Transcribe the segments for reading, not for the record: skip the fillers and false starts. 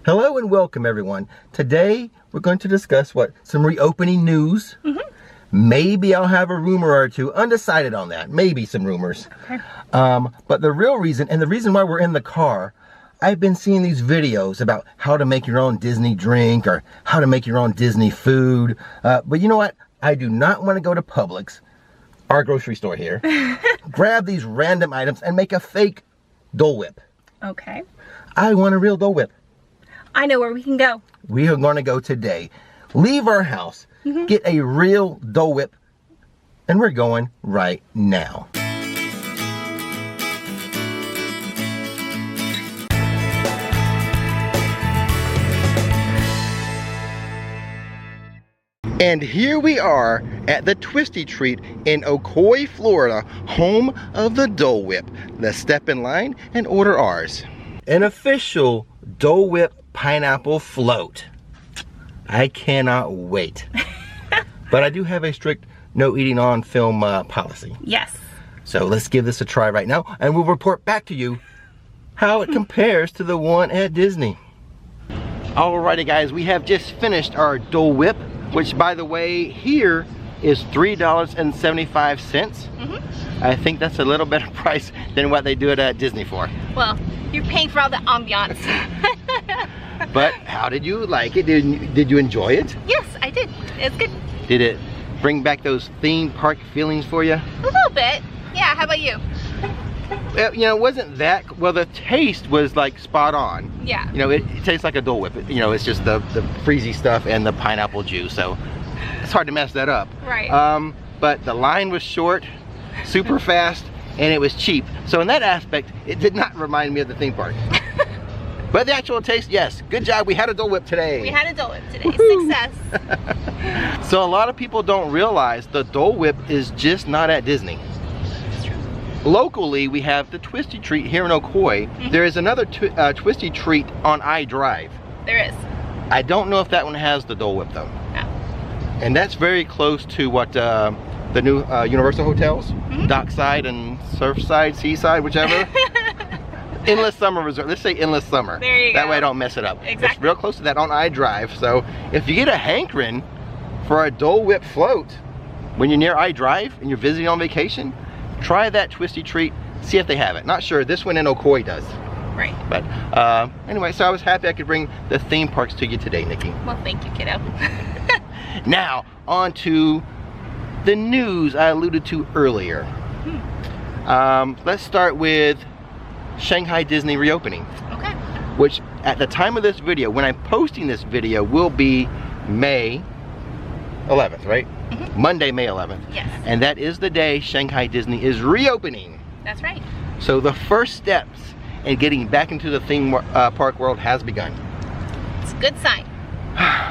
Hello and welcome everyone. Today we're going to discuss some reopening news. Maybe I'll have a rumor or two, undecided on that. Maybe some rumors. Okay. But the real reason, and the reason why we're in the car, I've been seeing these videos about how to make your own Disney drink or how to make your own Disney food. But you know what? I do not want to go to Publix, our grocery store here, grab these random items and make a fake Dole Whip. Okay. I want a real Dole Whip. I know where we can go. We are going to go today. Leave our house, get a real Dole Whip, and we're going right now. And here we are at the Twisty Treat in Ocoee, Florida, home of the Dole Whip. Let's step in line and order ours. An official Dole Whip pineapple float. I cannot wait. But I do have a strict no eating on film policy. Yes. So let's give this a try right now and we'll report back to you how it compares to the one at Disney. Alrighty guys, we have just finished our Dole Whip, which by the way here is $3.75. I think that's a little better price than what they do it at Disney for. Well, you're paying for all the ambiance. But how did you like it? Did you enjoy it? Yes, I did. It's good. Did it bring back those theme park feelings for you? A little bit. Yeah, how about you? Well, you know, it wasn't that, well the taste was like spot on. Yeah. You know, it tastes like a Dole Whip. You know, it's just the freezy stuff and the pineapple juice, so it's hard to mess that up. Right. But the line was short, super fast, and it was cheap. So in that aspect, it did not remind me of the theme park. But the actual taste, yes. Good job, we had a Dole Whip today. We had a Dole Whip today. Success. So a lot of people don't realize the Dole Whip is just not at Disney. That's true. Locally, we have the Twisty Treat here in Ocoee. There is another Twisty Treat on I-Drive. There is. I don't know if that one has the Dole Whip though. No. And that's very close to what the new Universal hotels, Dockside and Surfside, Seaside, whichever. Endless Summer Resort. Let's say Endless Summer. There you go. That way I don't mess it up. Exactly. It's real close to that on I-Drive. So if you get a hankering for a Dole Whip float when you're near I-Drive and you're visiting on vacation, try that Twisty Treat. See if they have it. Not sure. This one in Ocoee does. Right. But anyway, so I was happy I could bring the theme parks to you today, Nikki. Well, thank you, kiddo. Now, on to the news I alluded to earlier. Let's start with Shanghai Disney reopening. Okay. Which at the time of this video, when I'm posting this video, will be May 11th, right? Monday, May 11th. Yes. And that is the day Shanghai Disney is reopening. That's right. So the first steps in getting back into the theme park world has begun. It's a good sign.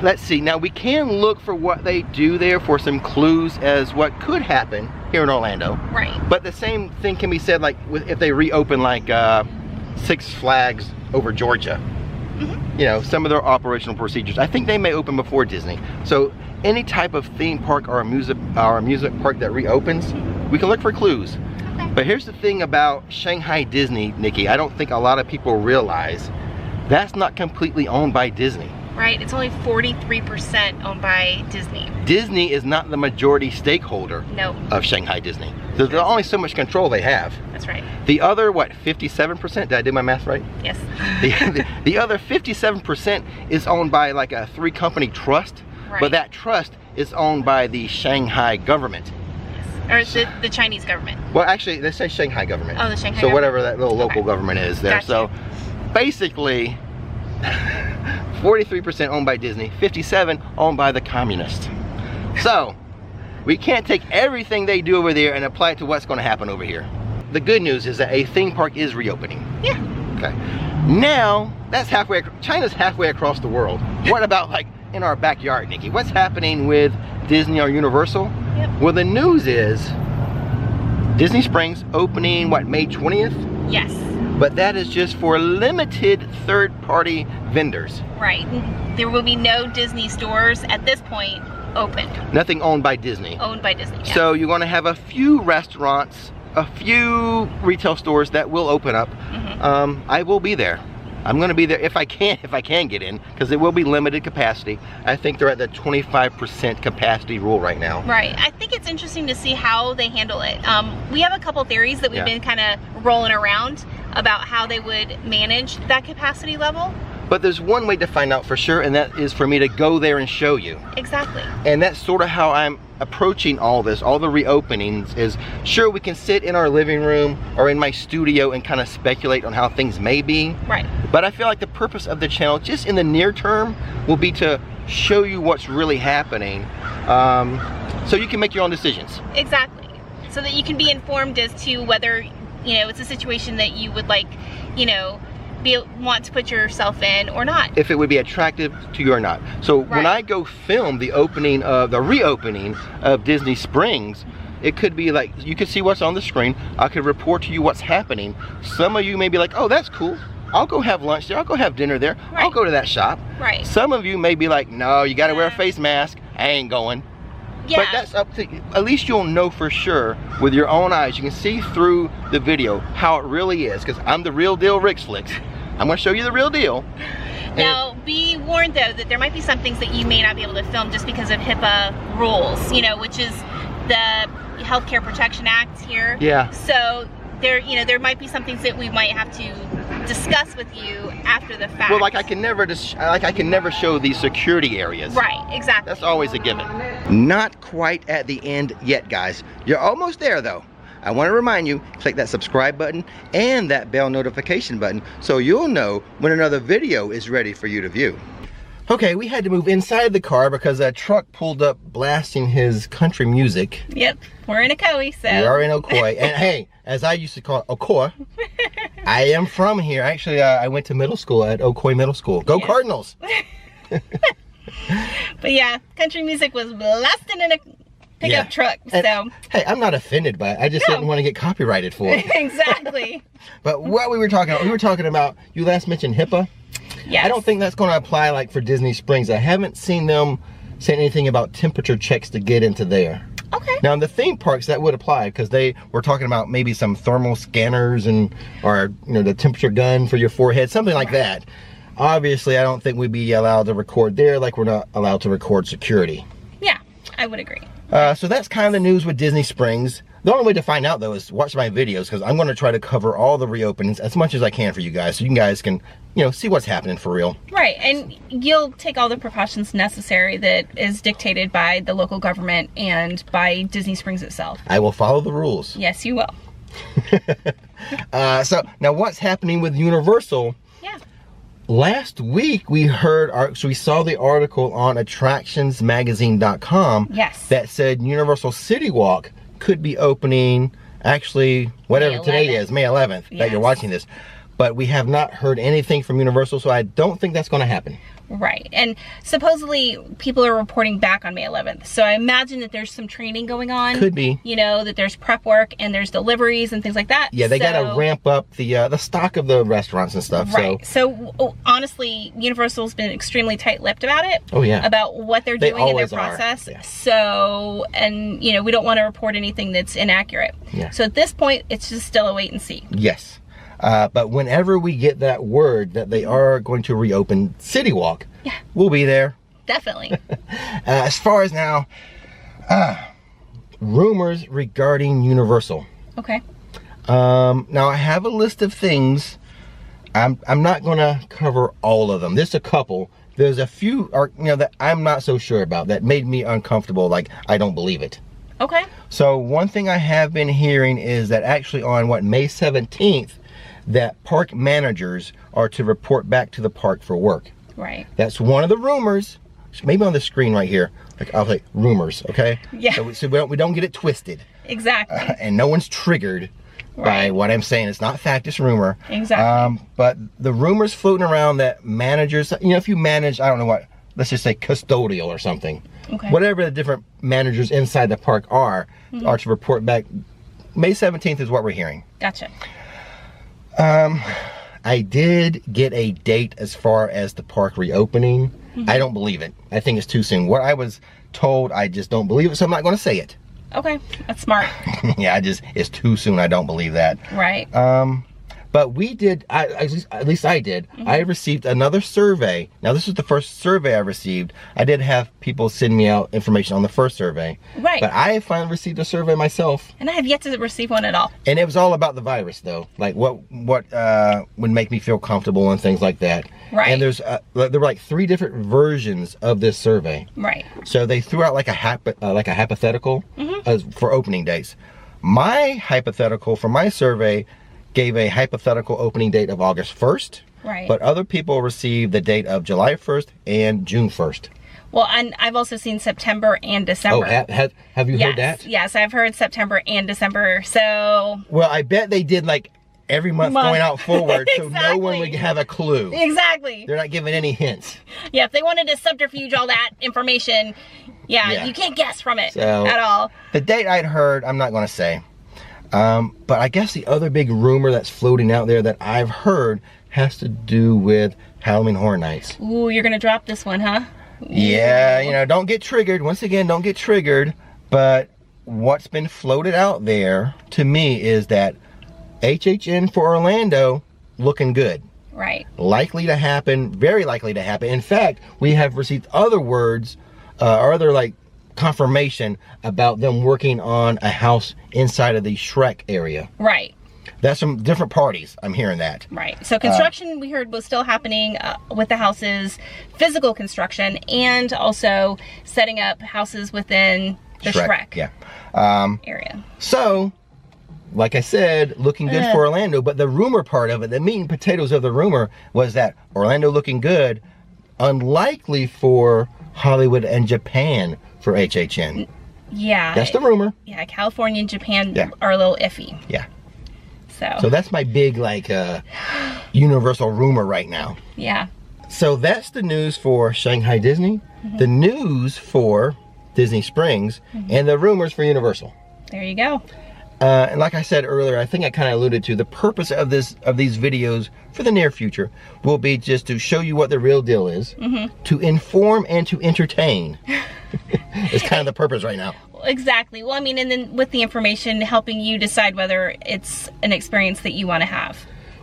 Let's see, now we can look for what they do there for some clues as what could happen here in Orlando. Right. But the same thing can be said like if they reopen like Six Flags over Georgia. You know, some of their operational procedures. I think they may open before Disney. So any type of theme park or amusement park that reopens, we can look for clues. Okay. But here's the thing about Shanghai Disney, Nikki, I don't think a lot of people realize that's not completely owned by Disney. Right, it's only 43% owned by Disney. Disney is not the majority stakeholder of Shanghai Disney. There's only so much control they have. That's right. The other, what, 57%? Did I do my math right? Yes. The other 57% is owned by like a 3-company trust, Right. but that trust is owned by the Shanghai government. Yes. Or the Chinese government. Well, actually, they say Shanghai government. Oh, the Shanghai So government. whatever that little local government is there. Gotcha. So basically, 43% owned by Disney, 57% owned by the communists. So we can't take everything they do over there and apply it to what's going to happen over here. The good news is that a theme park is reopening. Yeah. Okay. Now that's China's halfway across the world. What about like in our backyard, Nikki? What's happening with Disney or Universal? Yep. Well, the news is Disney Springs opening what, May 20th? Yes. But that is just for limited third-party vendors. Right. There will be no Disney stores at this point open. Nothing owned by Disney. Owned by Disney, yeah. So you're going to have a few restaurants, a few retail stores that will open up. I will be there. I'm going to be there if I can get in, because it will be limited capacity. I think they're at the 25% capacity rule right now. Right. I think it's interesting to see how they handle it. We have a couple theories that we've been kind of rolling around about how they would manage that capacity level. But there's one way to find out for sure, and that is for me to go there and show you. Exactly. And that's sort of how I'm approaching all this, all the reopenings, is sure, we can sit in our living room or in my studio and kind of speculate on how things may be. Right. But I feel like the purpose of the channel, just in the near term, will be to show you what's really happening, so you can make your own decisions. Exactly. So that you can be informed as to whether, you know, it's a situation that you would like, you know, want to put yourself in or not. If it would be attractive to you or not. So when I go film the reopening of Disney Springs, it could be like, you can see what's on the screen. I could report to you what's happening. Some of you may be like, oh, that's cool. I'll go have lunch there. I'll go have dinner there. I'll go to that shop. Right. Some of you may be like, no, you got to wear a face mask. I ain't going. Yeah. But that's up to you. At least you'll know for sure with your own eyes. You can see through the video how it really is, because I'm the real deal Rix Flicks. I'm going to show you the real deal. Now, be warned though that there might be some things that you may not be able to film just because of HIPAA rules, you know, which is the Healthcare Protection Act here. Yeah. So there, you know, there might be some things that we might have to discuss with you after the fact. Well, like I can never show these security areas. Right, exactly. That's always a given. Not quite at the end yet, guys. You're almost there though. I want to remind you, click that subscribe button and that bell notification button so you'll know when another video is ready for you to view. Okay, we had to move inside the car because a truck pulled up blasting his country music. Yep, we're in Ocoee, so. We are in Ocoee. And hey, as I used to call it, Ocoee, I am from here. Actually, I went to middle school at Ocoee Middle School. Go Cardinals! But yeah, country music was blasting in a pickup truck, so. Hey, I'm not offended by it. I just didn't want to get copyrighted for it. Exactly. But what we were talking about, you last mentioned HIPAA. Yes. I don't think that's going to apply like for Disney Springs. I haven't seen them say anything about temperature checks to get into there. Okay. Now in the theme parks that would apply, because they were talking about maybe some thermal scanners or you know, the temperature gun for your forehead, something like that. Obviously, I don't think we'd be allowed to record there like we're not allowed to record security. Yeah, I would agree. So that's kind of the news with Disney Springs. The only way to find out though is watch my videos, because I'm going to try to cover all the reopenings as much as I can for you guys, so you guys can, you know, see what's happening for real. Right, and you'll take all the precautions necessary that is dictated by the local government and by Disney Springs itself. I will follow the rules. Yes, you will. So now what's happening with Universal? Yeah. Last week we saw the article on attractionsmagazine.com that said Universal City Walk could be opening, actually, whatever today is, May 11th, that you're watching this. But we have not heard anything from Universal, so I don't think that's going to happen. Right, and supposedly people are reporting back on May 11th. So I imagine that there's some training going on. Could be. You know, that there's prep work and there's deliveries and things like that. Yeah, they got to ramp up the stock of the restaurants and stuff. Right, so honestly, Universal's been extremely tight-lipped about it. Oh yeah. About what they're doing in their process. Yeah. So, and you know, we don't want to report anything that's inaccurate. Yeah. So at this point, it's just still a wait and see. Yes. But whenever we get that word that they are going to reopen City Walk, we'll be there. Definitely. As far as now, rumors regarding Universal. Okay. Now I have a list of things. I'm not going to cover all of them. There's a couple. There's a few, that I'm not so sure about that made me uncomfortable. Like, I don't believe it. Okay. So one thing I have been hearing is that actually on May 17th, that park managers are to report back to the park for work. Right. That's one of the rumors. Maybe on the screen right here. Like, I'll say rumors, okay? Yeah. So we don't get it twisted. Exactly. And no one's triggered by what I'm saying. It's not fact, it's rumor. Exactly. But the rumors floating around that managers, you know, if you manage, I don't know what, let's just say custodial or something. Okay. Whatever the different managers inside the park are to report back. May 17th is what we're hearing. Gotcha. I did get a date as far as the park reopening. I don't believe it. I think it's too soon. What I was told, I just don't believe it, so I'm not going to say it. Okay, that's smart. Yeah, it's too soon. I don't believe that. Right. But we did, at least I did, I received another survey. Now this is the first survey I received. I did have people send me out information on the first survey. Right. But I finally received a survey myself. And I have yet to receive one at all. And it was all about the virus though. Like what would make me feel comfortable and things like that. Right. And there were like 3 different versions of this survey. Right. So they threw out like a hypothetical for opening dates. My hypothetical for my survey gave a hypothetical opening date of August 1st. Right. But other people received the date of July 1st and June 1st. Well, and I've also seen September and December. Oh, have you heard that? Yes, I've heard September and December. So. Well, I bet they did like every month going out forward, Exactly. so no one would have a clue. Exactly. They're not giving any hints. Yeah, if they wanted to subterfuge all that information, yeah. You can't guess from it at all. The date I'd heard, I'm not going to say. But I guess the other big rumor that's floating out there that I've heard has to do with Halloween Horror Nights. Ooh, you're going to drop this one, huh? Yeah, you know, don't get triggered. Once again, don't get triggered. But what's been floated out there to me is that HHN for Orlando looking good. Right. Likely to happen, very likely to happen. In fact, we have received other words or other like confirmation about them working on a house inside of the Shrek area. Right. That's from different parties. I'm hearing that. Right. So construction we heard was still happening with the houses, physical construction, and also setting up houses within the Shrek area. So, like I said, looking good for Orlando, but the rumor part of it, the meat and potatoes of the rumor was that Orlando looking good, unlikely for Hollywood and Japan for HHN. Yeah. That's the rumor. Yeah, California and Japan are a little iffy. Yeah. So that's my big like universal rumor right now. Yeah. So that's the news for Shanghai Disney, the news for Disney Springs, and the rumors for Universal. There you go. And like I said earlier, I think I kind of alluded to, the purpose of these videos for the near future will be just to show you what the real deal is, to inform and to entertain. It's kind of the purpose right now. Exactly. Well, I mean, and then with the information helping you decide whether it's an experience that you want to have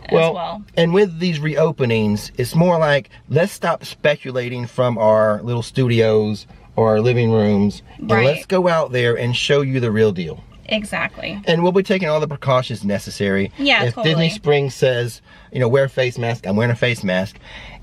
as well. And with these reopenings, it's more like, let's stop speculating from our little studios or our living rooms, and let's go out there and show you the real deal. Exactly. And we'll be taking all the precautions necessary. Yeah, if Disney Springs says, you know, wear a face mask, I'm wearing a face mask.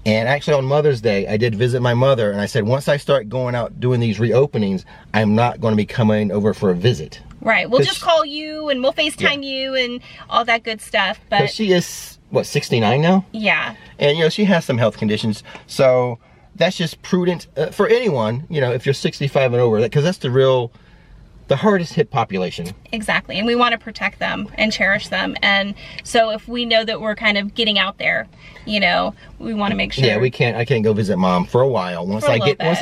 And actually on Mother's Day, I did visit my mother, and I said, once I start going out doing these reopenings, I'm not going to be coming over for a visit. Right. We'll just call you and we'll FaceTime you and all that good stuff. But she is, what, 69 now? Yeah. And, you know, she has some health conditions. So that's just prudent for anyone, you know, if you're 65 and over, because that's the hardest hit population. Exactly. And we want to protect them and cherish them. And so if we know that we're kind of getting out there, you know, we want to make sure. Yeah, I can't go visit mom for a while once I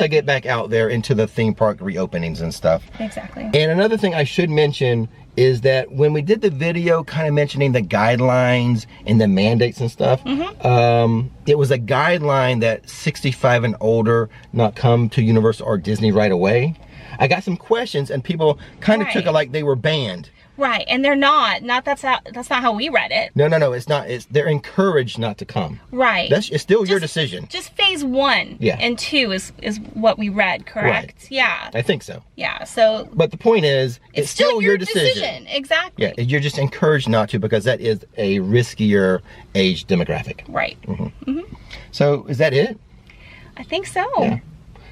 get back out there into the theme park reopenings and stuff. Exactly. And another thing I should mention is that when we did the video kind of mentioning the guidelines and the mandates and stuff, it was a guideline that 65 and older not come to Universal or Disney right away. I got some questions and people kind of took it like they were banned. Right, and they're not. That's not how we read it. No, it's not. They're encouraged not to come. Right. It's still your decision. Just phase 1 and 2 is what we read, correct? Right. Yeah. I think so. Yeah, so. But the point is, it's still your decision. Exactly. Yeah, you're just encouraged not to because that is a riskier age demographic. Right. So, is that it? I think so. Yeah.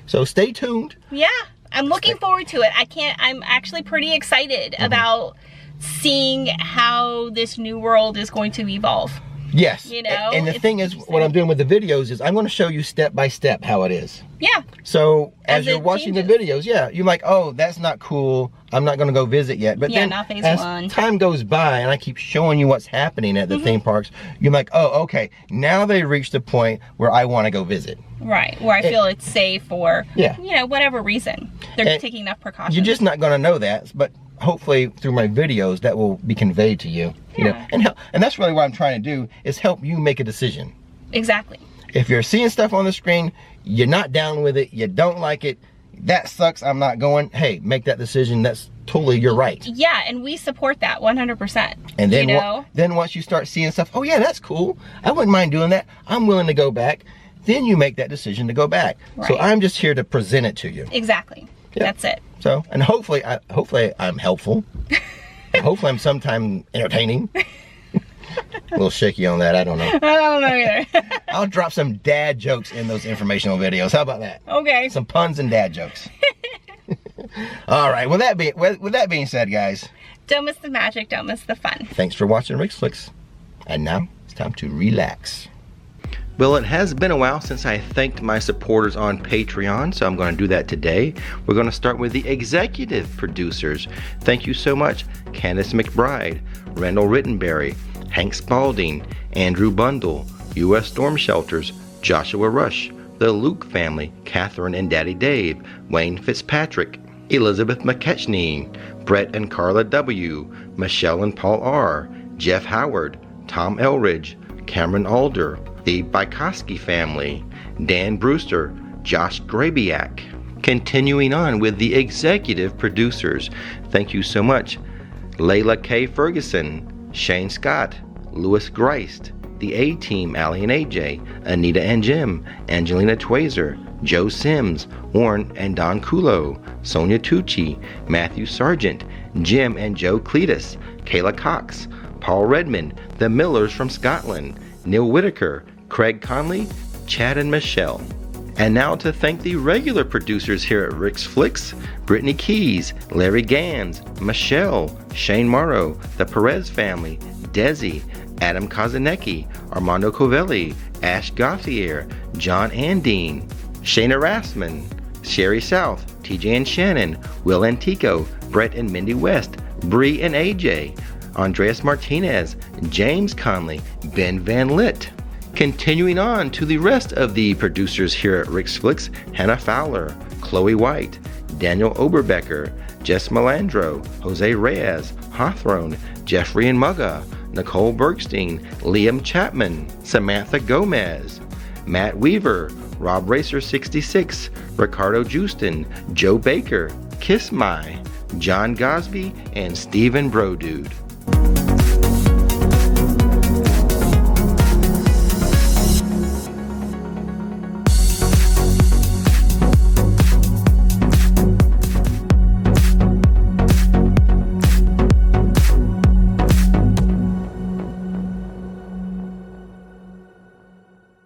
So, stay tuned. Yeah. I'm looking forward to it. I'm actually pretty excited about seeing how this new world is going to evolve. Yes. You know? And the thing is, what I'm doing with the videos is I'm going to show you step by step how it is. Yeah. So as you're watching the videos, you're like, oh, that's not cool. I'm not going to go visit yet. But then not phase as 1. time goes by and I keep showing you what's happening at the theme parks, you're like, oh, okay, now they reached the point where I want to go visit. Right, where I feel it's safe for, you know, whatever reason. They're taking enough precautions. You're just not going to know that, but hopefully through my videos that will be conveyed to you. You know, and that's really what I'm trying to do is help you make a decision. Exactly. If you're seeing stuff on the screen, you're not down with it, you don't like it, that sucks, I'm not going, hey, make that decision. That's totally, you're right. Yeah, and we support that 100%. And then, you know? then once you start seeing stuff, oh yeah, that's cool. I wouldn't mind doing that. I'm willing to go back. Then you make that decision to go back. Right. So I'm just here to present it to you. Exactly. Yeah. That's it. So, and hopefully I'm helpful. Hopefully I'm sometime entertaining. A little shaky on that, I don't know. I don't know either. I'll drop some dad jokes in those informational videos. How about that? Okay. Some puns and dad jokes. All right, with that being said, guys. Don't miss the magic, don't miss the fun. Thanks for watching Rix Flicks. And now, it's time to relax. Well, it has been a while since I thanked my supporters on Patreon, so I'm going to do that today. We're going to start with the executive producers. Thank you so much, Candace McBride, Randall Rittenberry, Hank Spalding, Andrew Bundle, U.S. Storm Shelters, Joshua Rush, the Luke family, Catherine and Daddy Dave, Wayne Fitzpatrick, Elizabeth McKechnie, Brett and Carla W., Michelle and Paul R., Jeff Howard, Tom Elridge, Cameron Alder, the Bykoski family, Dan Brewster, Josh Grabiak. Continuing on with the executive producers. Thank you so much. Layla K. Ferguson, Shane Scott, Louis Greist, the A-Team, Allie and AJ, Anita and Jim, Angelina Twazer, Joe Sims, Warren and Don Kulo, Sonia Tucci, Matthew Sargent, Jim and Joe Cletus, Kayla Cox, Paul Redmond, the Millers from Scotland, Neil Whitaker, Craig Conley, Chad and Michelle. And now to thank the regular producers here at Rix Flicks, Brittany Keys, Larry Gans, Michelle, Shane Morrow, the Perez family, Desi, Adam Kazanecki, Armando Covelli, Ash Gauthier, John Andine, Shayna Rassman, Sherry South, TJ and Shannon, Will Antico, Brett and Mindy West, Bree and AJ, Andreas Martinez, James Conley, Ben Van Litt. Continuing on to the rest of the producers here at Rix Flicks, Hannah Fowler, Chloe White, Daniel Oberbecker, Jess Melandro, Jose Reyes, Hawthorne, Jeffrey and Mugga, Nicole Bergstein, Liam Chapman, Samantha Gomez, Matt Weaver, Rob Racer 66, Ricardo Justin, Joe Baker, Kiss My, John Gosby, and Stephen Brodude.